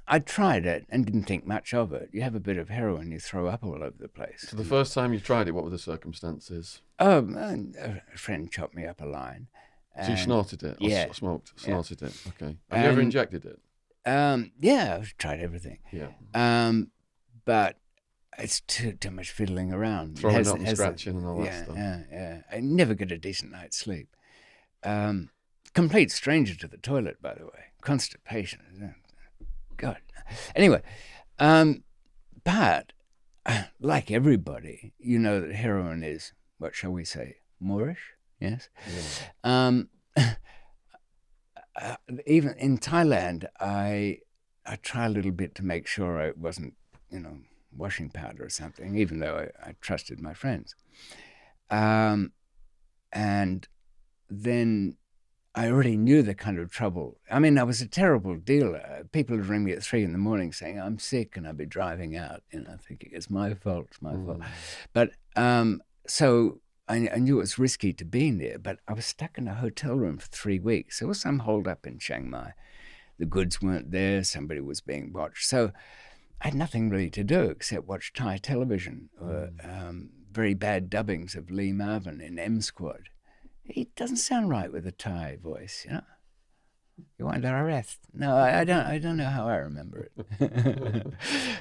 I tried it and didn't think much of it. You have a bit of heroin, you throw up all over the place. So the first time you tried it, what were the circumstances? And a friend chopped me up a line. So you snorted it, or Yeah, snorted it. Okay. Have you ever injected it? Yeah, I've tried everything. Yeah. But it's too much fiddling around. Throwing up and scratching and all that stuff. Yeah. I never get a decent night's sleep. Complete stranger to the toilet, by the way. Constipation. God. Anyway, but like everybody, you know that heroin is, what shall we say, Moorish? Yes. Yeah. Even in Thailand, I try a little bit to make sure I wasn't, washing powder or something, even though I trusted my friends. And then I already knew the kind of trouble. I mean, I was a terrible dealer. People would ring me at 3 a.m. saying, I'm sick, and I'd be driving out, thinking, it's my fault, it's my fault. But so I knew it was risky to be in there, but I was stuck in a hotel room for 3 weeks. There was some hold up in Chiang Mai. The goods weren't there, somebody was being watched. So I had nothing really to do except watch Thai television, or very bad dubbings of Lee Marvin in M Squad. He doesn't sound right with a Thai voice, You want to arrest? No, I don't know how I remember it.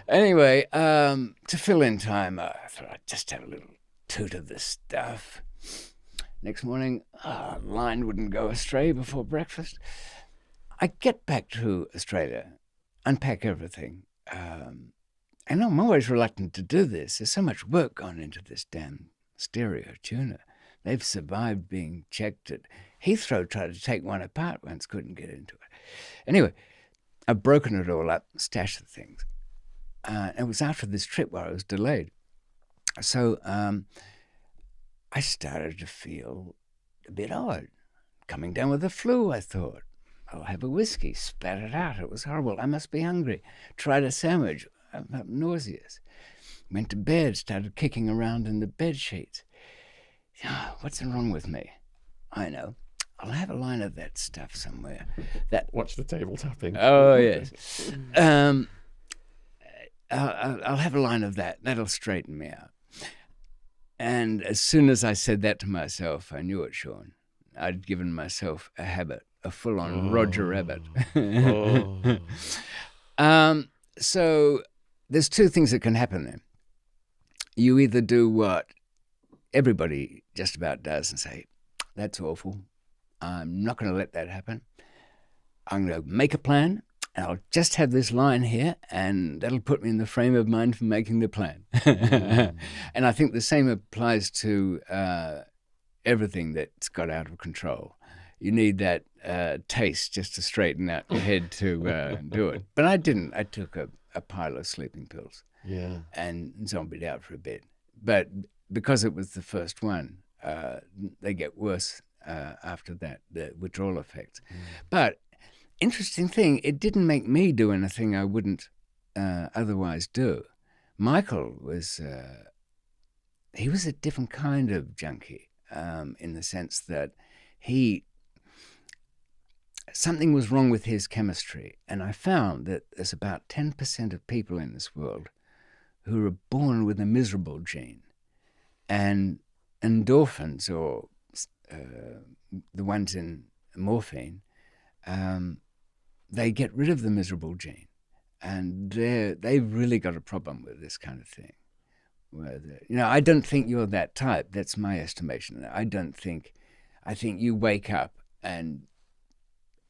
Anyway, to fill in time, I thought I'd just have a little toot of this stuff. Next morning, line wouldn't go astray before breakfast. I get back to Australia, unpack everything, and I'm always reluctant to do this. There's so much work gone into this damn stereo tuner. They've survived being checked at Heathrow. Tried to take one apart once, couldn't get into it. Anyway, I've broken it all up, stashed the things. It was after this trip where I was delayed. So I started to feel a bit odd. Coming down with the flu, I thought. I'll have a whiskey, spat it out. It was horrible. I must be hungry. Tried a sandwich. I felt nauseous. Went to bed, started kicking around in the bed sheets. What's wrong with me? I know. I'll have a line of that stuff somewhere. Watch the table tapping. Oh, yes. I'll have a line of that. That'll straighten me out. And as soon as I said that to myself, I knew it, Shaun. I'd given myself a habit, a full-on Roger Rabbit. So there's two things that can happen then. You either do what everybody just about does and say, that's awful. I'm not going to let that happen. I'm going to make a plan, and I'll just have this line here, and that'll put me in the frame of mind for making the plan. And I think the same applies to everything that's got out of control. You need that taste just to straighten out your head to do it. But I didn't. I took a pile of sleeping pills and zombied out for a bit. But because it was the first one, they get worse after that, the withdrawal effects. But interesting thing, it didn't make me do anything I wouldn't otherwise do. Michael was, he was a different kind of junkie in the sense that something was wrong with his chemistry. And I found that there's about 10% of people in this world who are born with a miserable gene. And endorphins, or the ones in morphine, they get rid of the miserable gene. And they've really got a problem with this kind of thing. I don't think you're that type. That's my estimation. I think you wake up and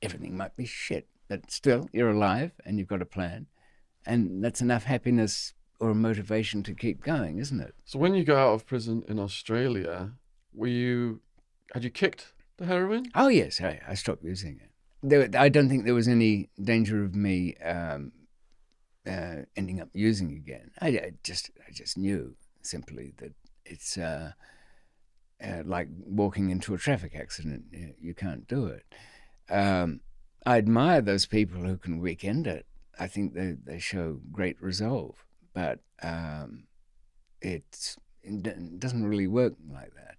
everything might be shit, but still you're alive and you've got a plan. And that's enough happiness or motivation to keep going, isn't it? So when you got out of prison in Australia, had you kicked the heroin? Oh, yes. I stopped using it. I don't think there was any danger of me ending up using again. I just knew simply that it's like walking into a traffic accident. You can't do it. I admire those people who can weekend it. I think they show great resolve, but it doesn't really work like that.